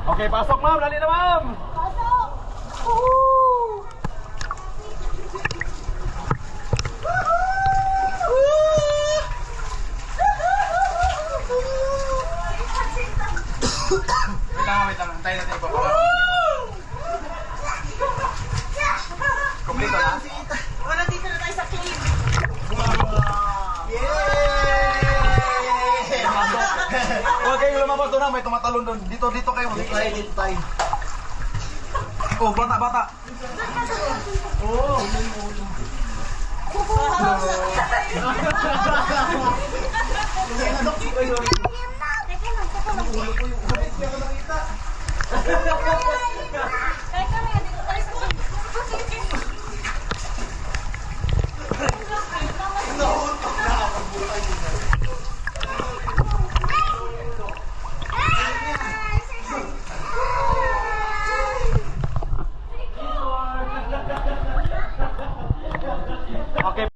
Okay, pasok ma'am. Dali na ma'am. Pasok! Wait lang. Tayo natin ipapala. Kompleto na? Wala, dito na tayo sa cave. Huwag kayong lumabas doon na. May tumatalon doon. Dito kayo. Dito tayo. Oh, bata. Oh. Teka lang.